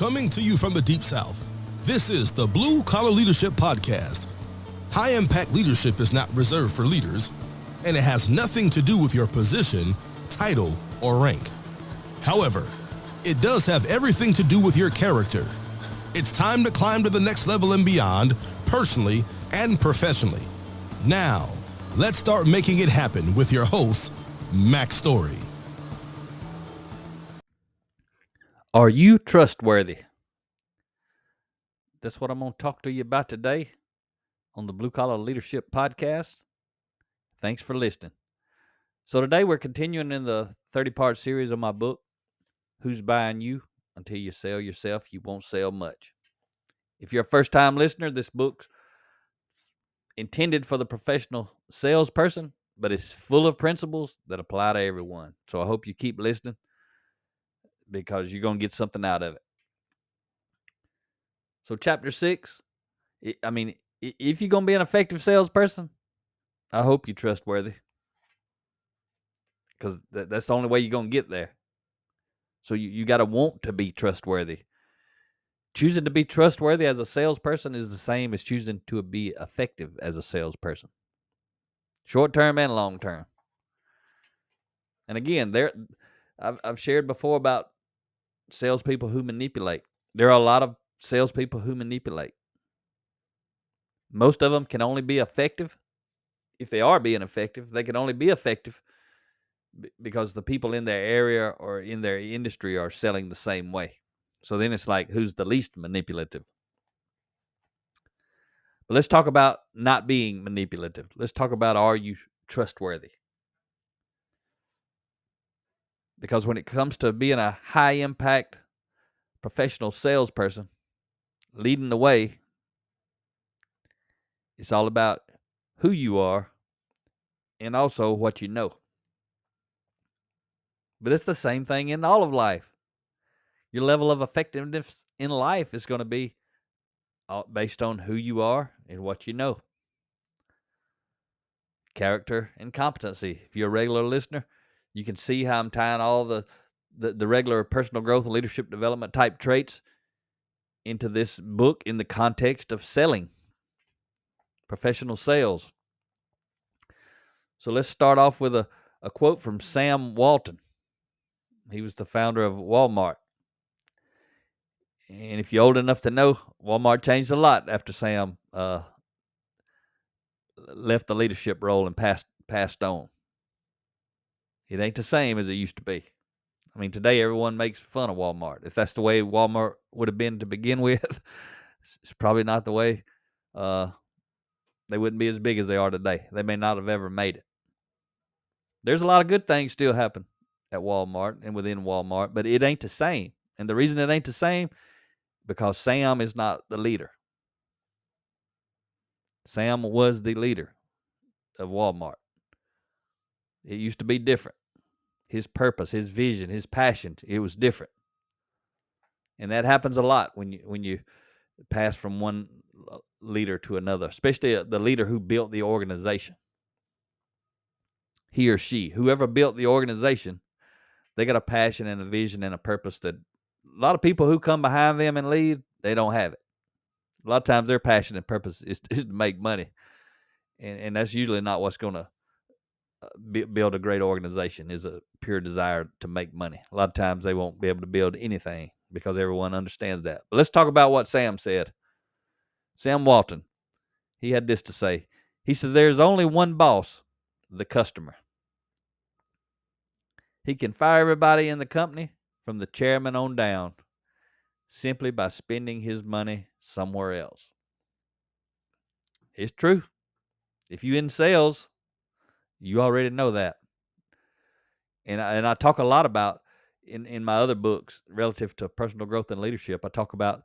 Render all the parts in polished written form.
Coming to you from the Deep South, this is the Blue Collar Leadership Podcast. High impact leadership is not reserved for leaders, and it has nothing to do with your position, title, or rank. However, it does have everything to do with your character. It's time to climb to the next level and beyond, personally and professionally. Now, let's start making it happen with your host, Max Story. Are you trustworthy? That's what I'm going to talk to you about today on the Blue Collar Leadership Podcast. Thanks for listening. So today we're continuing in the 30-part series of my book, Who's Buying You? Until You Sell Yourself, You Won't Sell Much. If you're a first-time listener, this book's intended for the professional salesperson, but it's full of principles that apply to everyone. So I hope you keep listening, because you're going to get something out of it. So chapter 6, if you're going to be an effective salesperson, I hope you're trustworthy, because that's the only way you're going to get there. So you got to want to be trustworthy. Choosing to be trustworthy as a salesperson is the same as choosing to be effective as a salesperson. Short term and long term. And again, I've shared before about salespeople who manipulate. There are a lot of salespeople who manipulate. Most of them can only be effective. If they are being effective, they can only be effective because the people in their area or in their industry are selling the same way. So then it's like, who's the least manipulative? But let's talk about not being manipulative. Let's talk about, are you trustworthy? Because when it comes to being a high impact professional salesperson, leading the way, it's all about who you are and also what you know. But it's the same thing in all of life. Your level of effectiveness in life is going to be based on who you are and what you know. Character and competency. If you're a regular listener, you can see how I'm tying all the regular personal growth and leadership development type traits into this book in the context of selling, professional sales. So let's start off with a quote from Sam Walton. He was the founder of Walmart. And if you're old enough to know, Walmart changed a lot after Sam left the leadership role and passed on. It ain't the same as it used to be. I mean, today everyone makes fun of Walmart. If that's the way Walmart would have been to begin with, it's probably not the way. They wouldn't be as big as they are today. They may not have ever made it. There's a lot of good things still happen at Walmart and within Walmart, but it ain't the same. And the reason it ain't the same, because Sam is not the leader. Sam was the leader of Walmart. It used to be different. His purpose, his vision, his passion, it was different. And that happens a lot when you pass from one leader to another, especially the leader who built the organization. He or she, whoever built the organization, they got a passion and a vision and a purpose that a lot of people who come behind them and lead, they don't have it. A lot of times their passion and purpose is to make money. And that's usually not what's going to build a great organization, is a pure desire to make money. A lot of times they won't be able to build anything because everyone understands that. But let's talk about what Sam said. Sam Walton, he had this to say. He said, there's only one boss, the customer. He can fire everybody in the company from the chairman on down simply by spending his money somewhere else. It's true. If you're in sales, you already know that. And I talk a lot about in my other books relative to personal growth and leadership. I talk about,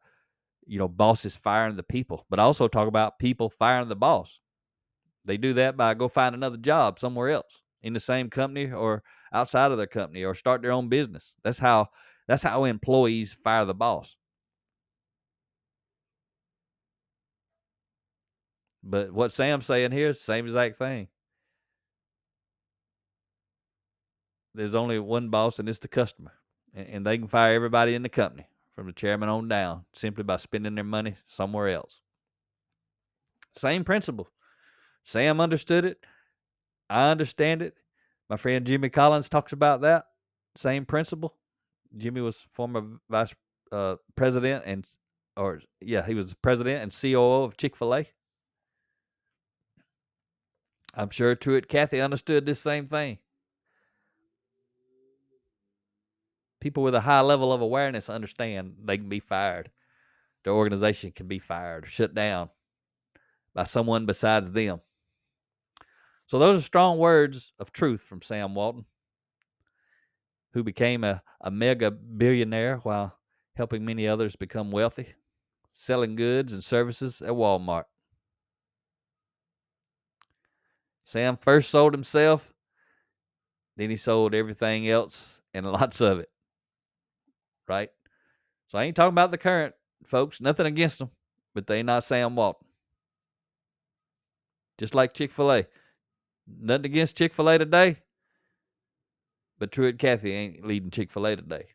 bosses firing the people, but I also talk about people firing the boss. They do that by go find another job somewhere else in the same company or outside of their company or start their own business. That's how employees fire the boss. But what Sam's saying here is the same exact thing. There's only one boss, and it's the customer. And they can fire everybody in the company from the chairman on down, simply by spending their money somewhere else. Same principle. Sam understood it. I understand it. My friend Jimmy Collins talks about that. Same principle. Jimmy was former vice president he was president and COO of Chick-fil-A. I'm sure Truett Cathy understood this same thing. People with a high level of awareness understand they can be fired. Their organization can be fired or shut down by someone besides them. So those are strong words of truth from Sam Walton, who became a mega billionaire while helping many others become wealthy, selling goods and services at Walmart. Sam first sold himself, then he sold everything else and lots of it, right? So I ain't talking about the current folks, nothing against them, but they not Sam Walton. Just like Chick-fil-A. Nothing against Chick-fil-A today, but Truett Cathy ain't leading Chick-fil-A today.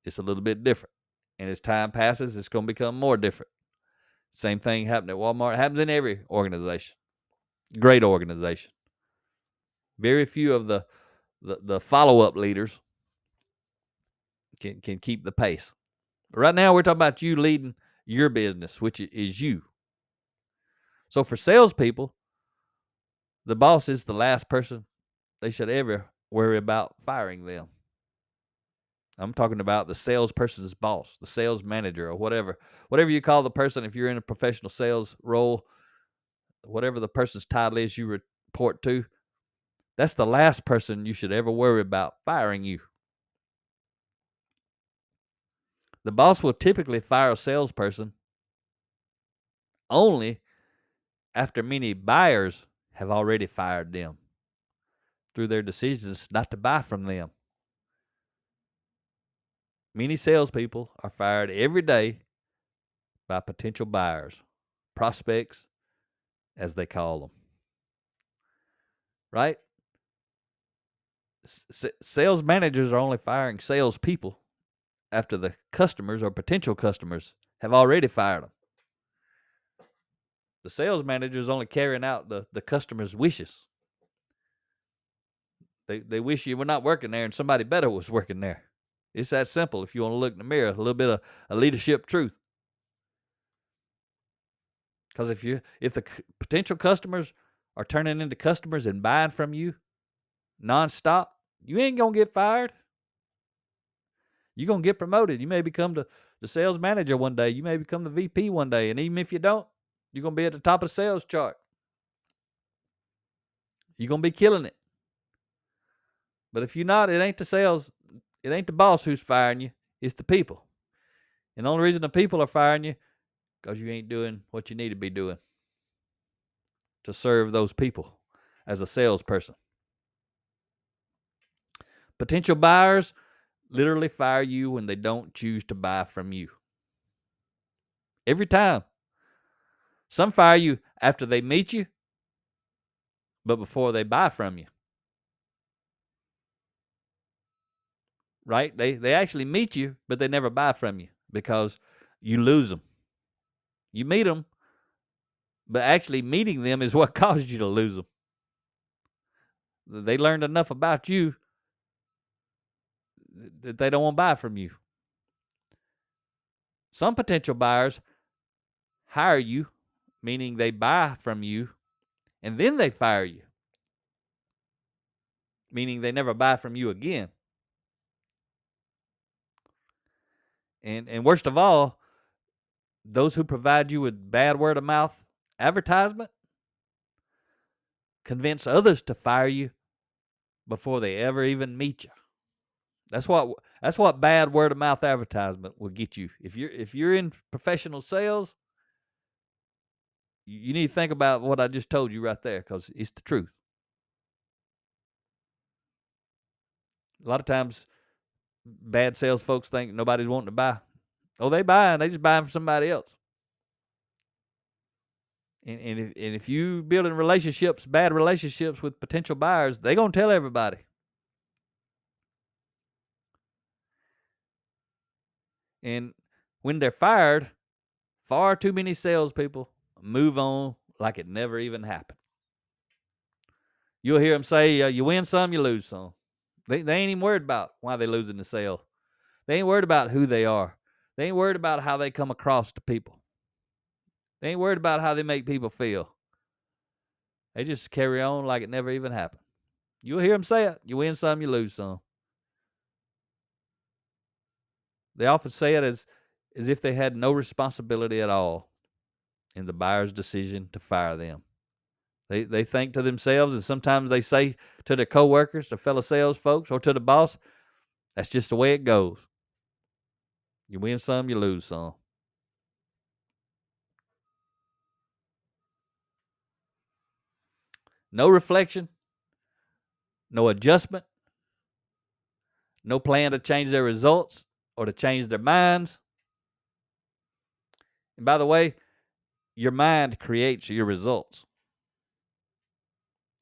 It's a little bit different. And as time passes, it's going to become more different. Same thing happened at Walmart. It happens in every organization. Great organization. Very few of the follow-up leaders can keep the pace. But right now, we're talking about you leading your business, which is you. So for salespeople, the boss is the last person they should ever worry about firing them. I'm talking about the salesperson's boss, the sales manager, or whatever you call the person. If you're in a professional sales role, whatever the person's title is you report to, that's the last person you should ever worry about firing you. The boss will typically fire a salesperson only after many buyers have already fired them through their decisions not to buy from them. Many salespeople are fired every day by potential buyers, prospects, as they call them. Right? Sales managers are only firing salespeople after the customers or potential customers have already fired them. The sales manager is only carrying out the customer's wishes. They wish you were not working there and somebody better was working there. It's that simple. If you want to look in the mirror, a little bit of a leadership truth. Because if the potential customers are turning into customers and buying from you nonstop, you ain't gonna get fired. You're gonna get promoted. You may become the sales manager one day. You may become the VP one day, and even if you don't, you're gonna be at the top of the sales chart. You're gonna be killing it. But if you're not, it ain't the boss who's firing you. It's the people. And the only reason the people are firing you because you ain't doing what you need to be doing to serve those people as a salesperson. Potential buyers literally fire you when they don't choose to buy from you. Every time. Some fire you after they meet you, but before they buy from you. Right? They actually meet you, but they never buy from you because you lose them. You meet them, but actually meeting them is what caused you to lose them. They learned enough about you that they don't want to buy from you. Some potential buyers hire you, meaning they buy from you, and then they fire you, meaning they never buy from you again. And worst of all, those who provide you with bad word of mouth advertisement convince others to fire you before they ever even meet you. That's what bad word of mouth advertisement will get you. If you're in professional sales, you need to think about what I just told you right there, because it's the truth. A lot of times, bad sales folks think nobody's wanting to buy. Oh, they buying. They just buying from somebody else. And if you building relationships, bad relationships with potential buyers, they're going to tell everybody. And when they're fired, far too many salespeople move on like it never even happened. You'll hear them say, you win some, you lose some. They ain't even worried about why they're losing the sale. They ain't worried about who they are. They ain't worried about how they come across to people. They ain't worried about how they make people feel. They just carry on like it never even happened. You'll hear them say it. You win some, you lose some. They often say it as if they had no responsibility at all in the buyer's decision to fire them. They think to themselves, and sometimes they say to their coworkers, their fellow sales folks, or to the boss, that's just the way it goes. You win some, you lose some. No reflection, no adjustment, no plan to change their results or to change their minds. And by the way, your mind creates your results.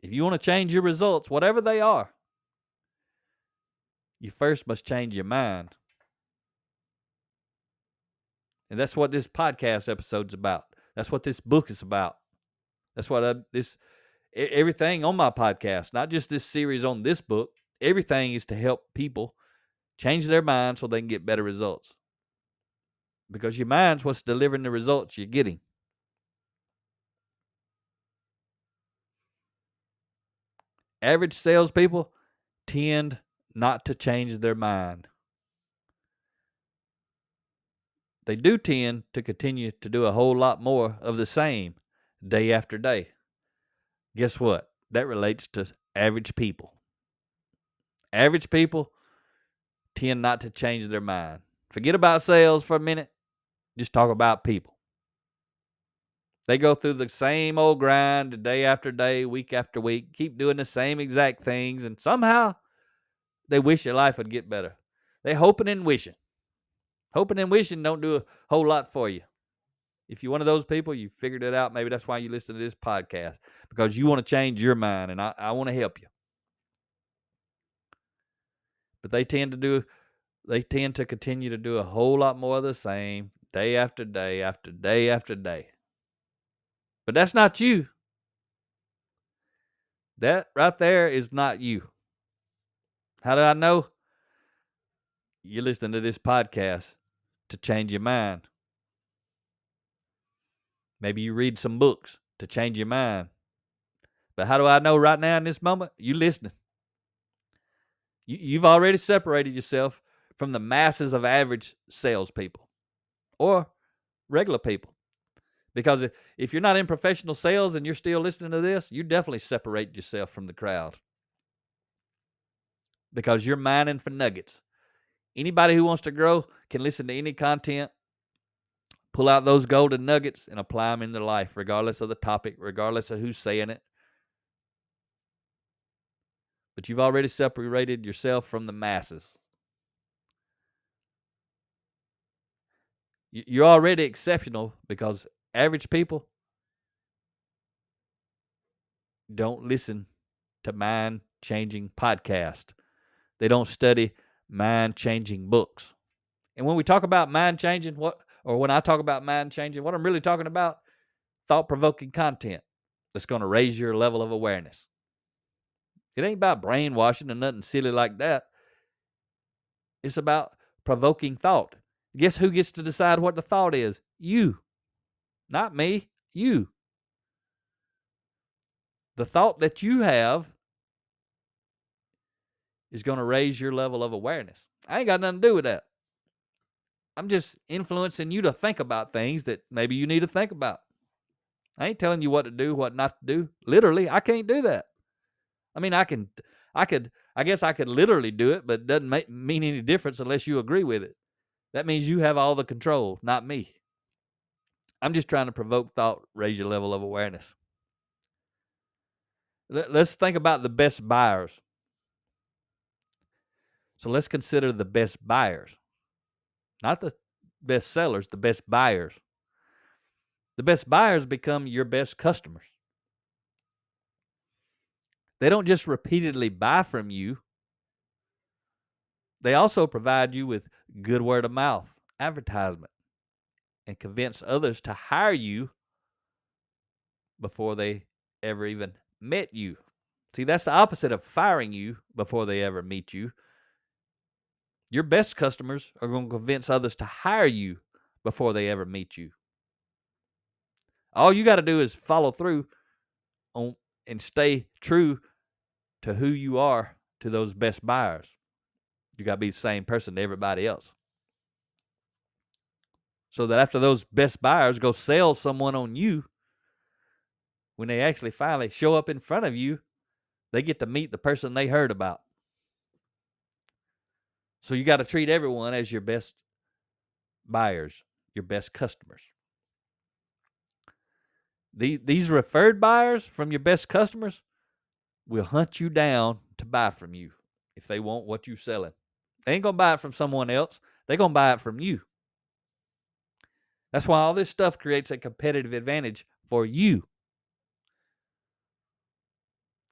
If you want to change your results, whatever they are, you first must change your mind. And that's what this podcast episode's about. That's what this book is about. That's what everything on my podcast, not just this series on this book, everything is to help people change their mind so they can get better results. Because your mind's what's delivering the results you're getting. Average salespeople tend not to change their mind. They do tend to continue to do a whole lot more of the same day after day. Guess what? That relates to average people. Average people tend not to change their mind. Forget about sales for a minute. Just talk about people. They go through the same old grind day after day, week after week, keep doing the same exact things, and somehow they wish their life would get better. They hoping and wishing. Hoping and wishing don't do a whole lot for you. If you're one of those people, you figured it out. Maybe that's why you listen to this podcast, because you want to change your mind, and I want to help you. But they tend to continue to do a whole lot more of the same day after day after day after day. But that's not you. That right there is not you. How do I know? You're listening to this podcast to change your mind. Maybe you read some books to change your mind. But how do I know right now in this moment? You listening. You've already separated yourself from the masses of average salespeople or regular people. Because if you're not in professional sales and you're still listening to this, you definitely separate yourself from the crowd. Because you're mining for nuggets. Anybody who wants to grow can listen to any content, pull out those golden nuggets, and apply them in their life, regardless of the topic, regardless of who's saying it. But you've already separated yourself from the masses. You're already exceptional because average people don't listen to mind-changing podcasts. They don't study mind-changing books. And when we talk about mind-changing, when I talk about mind-changing, what I'm really talking about, thought-provoking content that's going to raise your level of awareness. It ain't about brainwashing or nothing silly like that. It's about provoking thought. Guess who gets to decide what the thought is? You. Not me. You. The thought that you have is going to raise your level of awareness. I ain't got nothing to do with that. I'm just influencing you to think about things that maybe you need to think about. I ain't telling you what to do, what not to do. Literally, I can't do that. I mean, I guess I could literally do it, but it doesn't mean any difference unless you agree with it. That means you have all the control, not me. I'm just trying to provoke thought, raise your level of awareness. Let's think about the best buyers. So let's consider the best buyers. Not the best sellers, the best buyers. The best buyers become your best customers. They don't just repeatedly buy from you. They also provide you with good word of mouth advertisement and convince others to hire you before they ever even met you. See, that's the opposite of firing you before they ever meet you. Your best customers are going to convince others to hire you before they ever meet you. All you got to do is follow through on and stay true to who you are to those best buyers. You got to be the same person to everybody else. So that after those best buyers go sell someone on you, when they actually finally show up in front of you, they get to meet the person they heard about. So you got to treat everyone as your best buyers, your best customers. These referred buyers from your best customers will hunt you down to buy from you if they want what you're selling. They ain't going to buy it from someone else. They're going to buy it from you. That's why all this stuff creates a competitive advantage for you.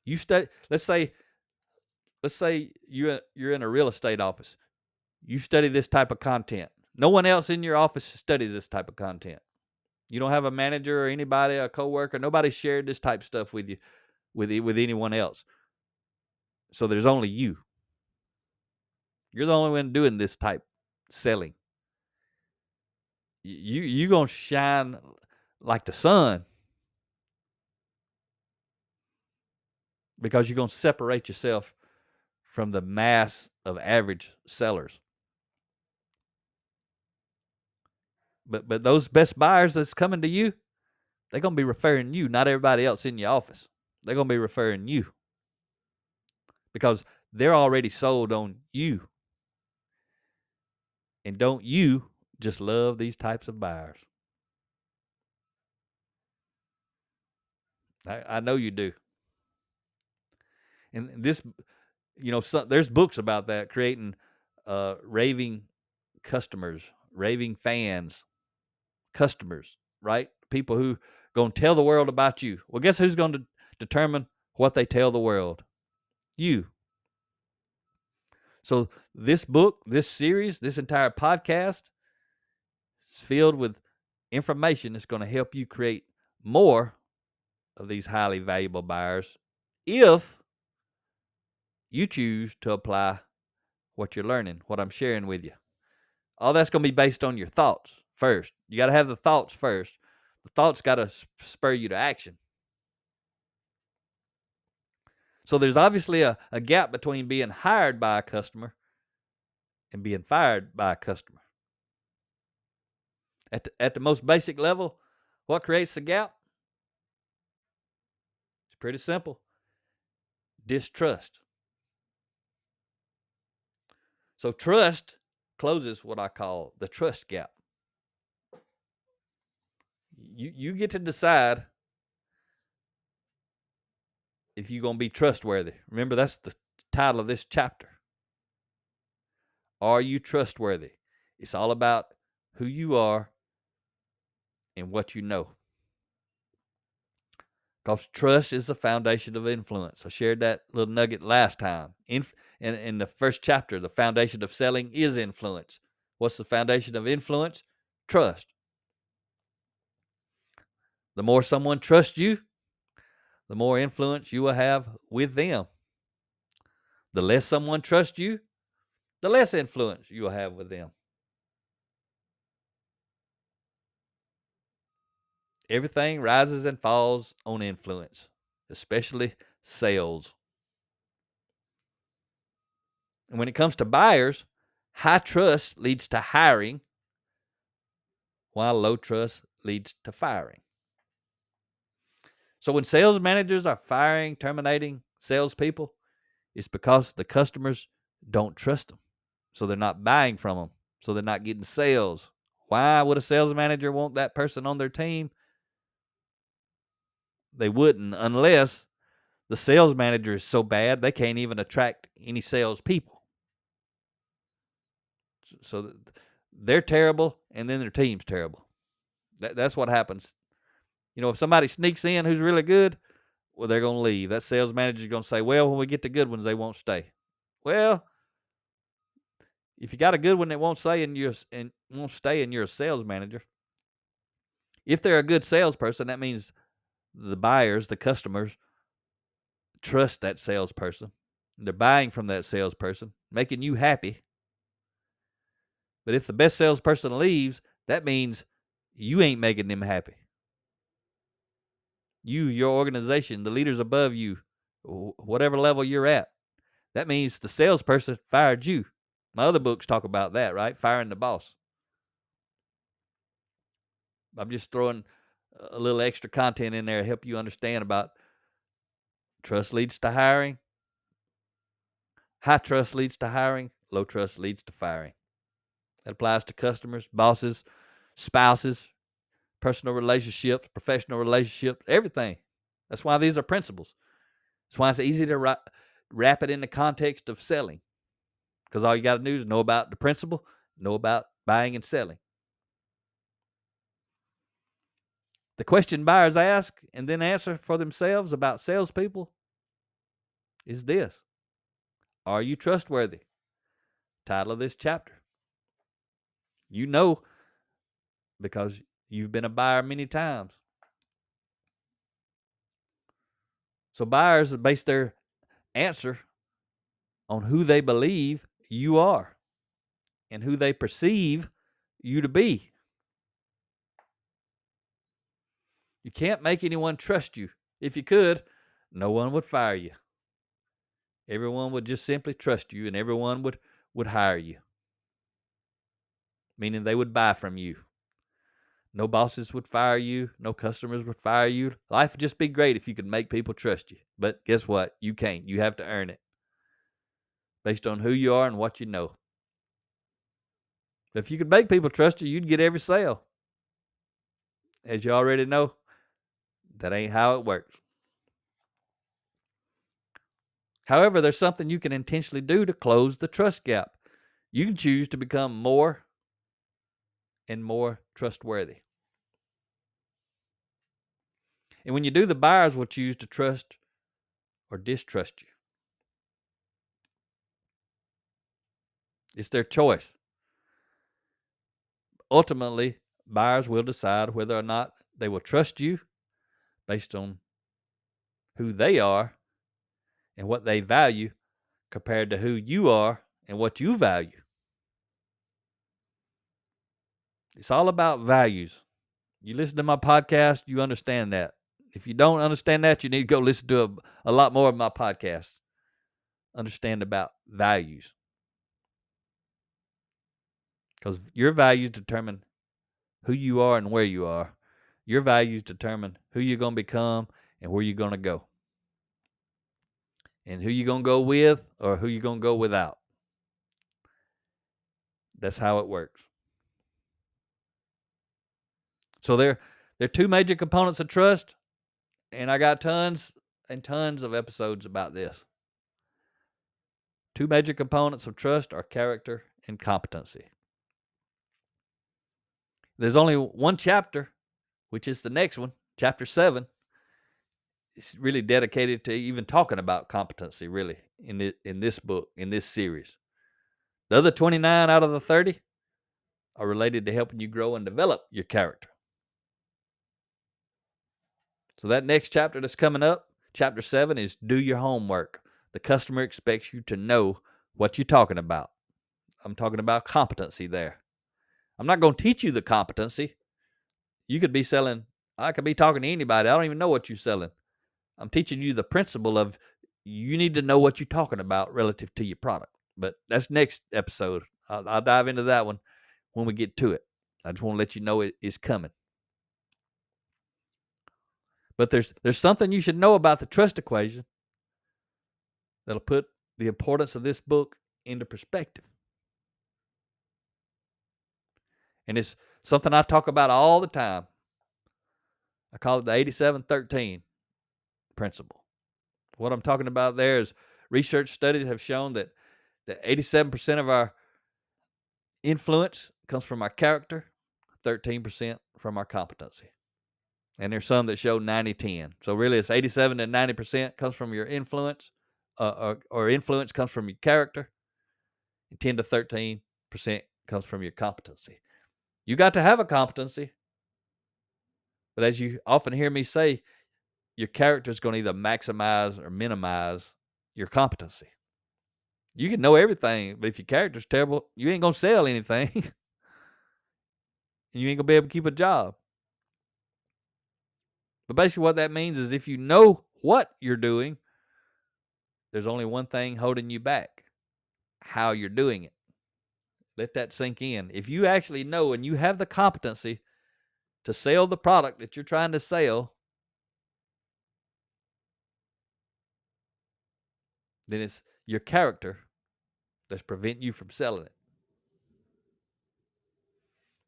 You study. Let's say you're in a real estate office. You study this type of content. No one else in your office studies this type of content. You don't have a manager or anybody, a coworker. Nobody shared this type of stuff with you, with anyone else. So there's only you. You're the only one doing this type selling. You gonna shine like the sun because you're gonna separate yourself from the mass of average sellers. But those best buyers that's coming to you, they're gonna be referring you, not everybody else in your office. They're gonna be referring you because they're already sold on you. And don't you just love these types of buyers? I know you do. And this, there's books about that, creating raving customers, raving fans, customers, right? People who going to tell the world about you. Well, guess who's going to determine what they tell the world? You. So this book, this series, this entire podcast is filled with information that's going to help you create more of these highly valuable buyers if you choose to apply what you're learning, what I'm sharing with you. All that's going to be based on your thoughts first. You got to have the thoughts first. The thoughts got to spur you to action. So there's obviously a gap between being hired by a customer and being fired by a customer. At the most basic level, what creates the gap? It's pretty simple. Distrust. So trust closes what I call the trust gap. You get to decide if you're going to be trustworthy. Remember, that's the title of this chapter. Are you trustworthy? It's all about who you are and what you know. Because trust is the foundation of influence. I shared that little nugget last time. In the first chapter, the foundation of selling is influence. What's the foundation of influence? Trust. The more someone trusts you, the more influence you will have with them. The less someone trusts you, the less influence you will have with them. Everything rises and falls on influence, especially sales. And when it comes to buyers, high trust leads to hiring, while low trust leads to firing. So when sales managers are firing, terminating salespeople, it's because the customers don't trust them. So they're not buying from them. So they're not getting sales. Why would a sales manager want that person on their team? They wouldn't unless the sales manager is so bad they can't even attract any salespeople. So they're terrible, and then their team's terrible. That's what happens. If somebody sneaks in who's really good, well, they're going to leave. That sales manager is going to say, well, when we get the good ones, they won't stay. Well, If you got a good one that won't stay and you're a sales manager, if they're a good salesperson, that means the buyers, the customers, trust that salesperson. They're buying from that salesperson, making you happy. But if the best salesperson leaves, that means you ain't making them happy. You, your organization, the leaders above you, whatever level you're at, that means the salesperson fired you. My other books talk about that, right? Firing the boss. I'm just throwing a little extra content in there to help you understand about trust leads to hiring. High trust leads to hiring. Low trust leads to firing. That applies to customers, bosses, spouses, personal relationships, professional relationships, everything. That's why these are principles. That's why it's easy to wrap it in the context of selling, because all you got to do is know about the principle, know about buying and selling. The question buyers ask and then answer for themselves about salespeople is this: are you trustworthy? Title of this chapter. You know, because you've been a buyer many times. So buyers base their answer on who they believe you are and who they perceive you to be. You can't make anyone trust you. If you could, no one would fire you. Everyone would just simply trust you, and everyone would hire you, meaning they would buy from you. No bosses would fire you. No customers would fire you. Life would just be great if you could make people trust you. But guess what? You can't. You have to earn it based on who you are and what you know. If you could make people trust you, you'd get every sale. As you already know, that ain't how it works. However, there's something you can intentionally do to close the trust gap. You can choose to become more and more trustworthy. And when you do, the buyers will choose to trust or distrust you. It's their choice. Ultimately, buyers will decide whether or not they will trust you based on who they are and what they value compared to who you are and what you value. It's all about values. You listen to my podcast, you understand that. If you don't understand that, you need to go listen to a lot more of my podcasts. Understand about values. Because your values determine who you are and where you are. Your values determine who you're going to become and where you're going to go. And who you're going to go with or who you're going to go without. That's how it works. So there are two major components of trust, and I got tons and tons of episodes about this. Two major components of trust are character and competency. There's only one chapter, which is the next one, chapter 7. It's really dedicated to even talking about competency, really, in this book, in this series. The other 29 out of the 30 are related to helping you grow and develop your character. So that next chapter that's coming up, chapter 7, is do your homework. The customer expects you to know what you're talking about. I'm talking about competency there. I'm not going to teach you the competency. You could be selling, I could be talking to anybody. I don't even know what you're selling. I'm teaching you the principle of you need to know what you're talking about relative to your product. But that's next episode. I'll dive into that one when we get to it. I just want to let you know it is coming. But there's something you should know about the trust equation that'll put the importance of this book into perspective. And it's something I talk about all the time. I call it the 87-13 principle. What I'm talking about there is research studies have shown that 87% of our influence comes from our character, 13% from our competency. And there's some that show 90-10. So really it's 87 to 90% comes from your influence, or influence comes from your character, and 10 to 13 percent comes from your competency. You got to have a competency, but as you often hear me say, your character is going to either maximize or minimize your competency. You can know everything, but if your character's terrible, you ain't going to sell anything. And you ain't going to be able to keep a job. But basically what that means is if you know what you're doing, there's only one thing holding you back: how you're doing it. Let that sink in. If you actually know and you have the competency to sell the product that you're trying to sell, then it's your character that's preventing you from selling it.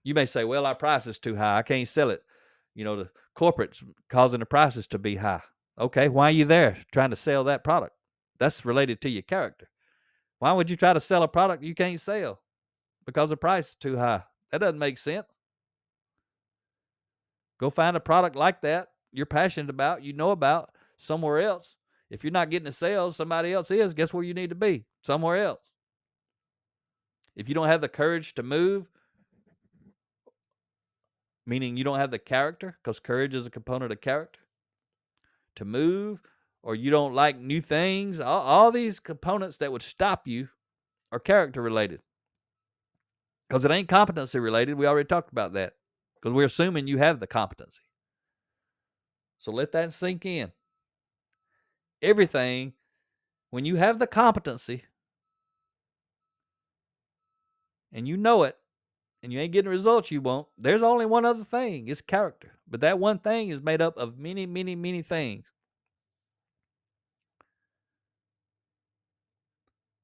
You may say, well, our price is too high. I can't sell it. The corporate's causing the prices to be high. Okay, why are you there trying to sell that product? That's related to your character. Why would you try to sell a product you can't sell? Because the price is too high. That doesn't make sense. Go find a product like that you're passionate about, about somewhere else. If you're not getting the sales, somebody else is. Guess where you need to be? Somewhere else. If you don't have the courage to move, meaning you don't have the character, because courage is a component of character, to move, or you don't like new things, all these components that would stop you are character related. Because it ain't competency related. We already talked about that. Because we're assuming you have the competency. So let that sink in. Everything, when you have the competency, and you know it, and you ain't getting the results you want, there's only one other thing. It's character. But that one thing is made up of many, many, many things.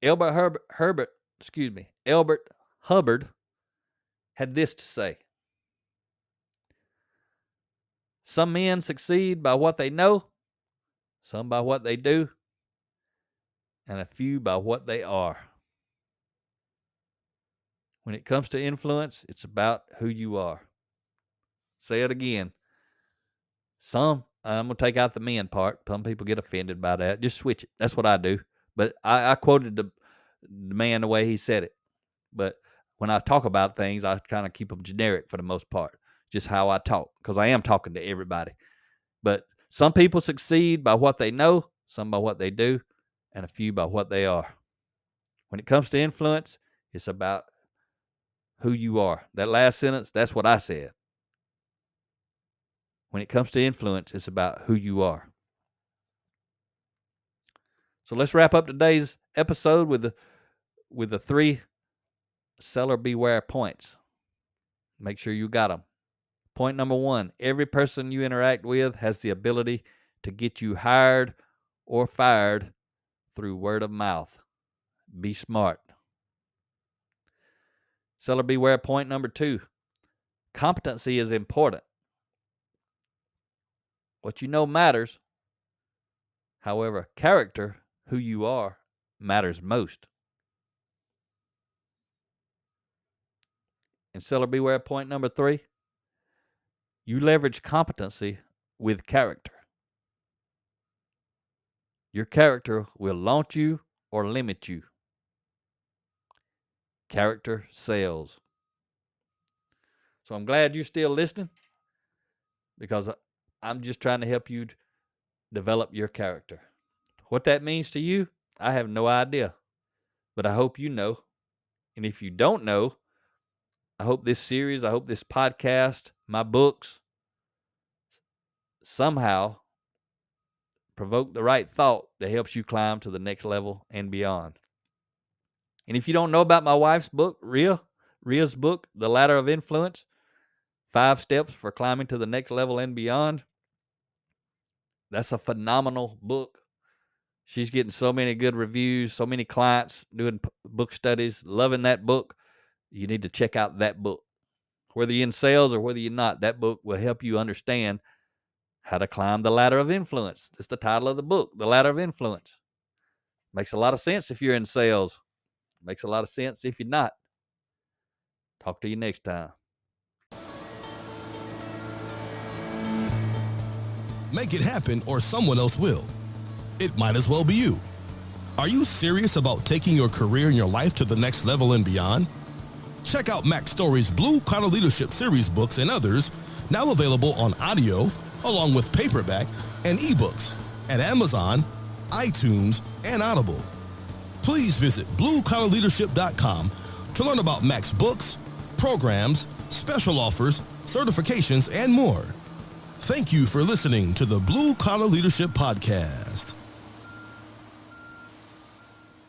Albert Hubbard had this to say: some men succeed by what they know, some by what they do, and a few by what they are. When it comes to influence, it's about who you are. Say it again. I'm going to take out the men part. Some people get offended by that. Just switch it. That's what I do. But I quoted the man the way he said it. But when I talk about things, I kind of keep them generic for the most part. Just how I talk, because I am talking to everybody. But some people succeed by what they know, some by what they do, and a few by what they are. When it comes to influence, it's about who you are. That last sentence, that's what I said. When it comes to influence, it's about who you are. So let's wrap up today's episode with the 3 seller beware points. Make sure you got them. Point number 1, every person you interact with has the ability to get you hired or fired through word of mouth. Be smart. Seller beware point number 2, competency is important. What you know matters. However, character, who you are, matters most. And seller beware point number 3, you leverage competency with character. Your character will launch you or limit you. Character sells. So I'm glad you're still listening, because I'm just trying to help you develop your character. What that means to you, I have no idea, but I hope you know. And if you don't know, I hope this series, I hope this podcast, my books, somehow provoke the right thought that helps you climb to the next level and beyond. And if you don't know about my wife's book, Ria's book, The Ladder of Influence, 5 Steps for Climbing to the Next Level and Beyond, that's a phenomenal book. She's getting so many good reviews, so many clients doing book studies, loving that book. You need to check out that book. Whether you're in sales or whether you're not, that book will help you understand how to climb the ladder of influence. That's the title of the book, The Ladder of Influence. Makes a lot of sense if you're in sales. Makes a lot of sense if you're not. Talk to you next time. Make it happen or someone else will. It might as well be you. Are you serious about taking your career and your life to the next level and beyond? Check out Mac Story's Blue Collar Leadership series books and others, now available on audio, along with paperback and ebooks at Amazon, iTunes, and Audible. Please visit bluecollarleadership.com to learn about Mac's books, programs, special offers, certifications, and more. Thank you for listening to the Blue Collar Leadership Podcast.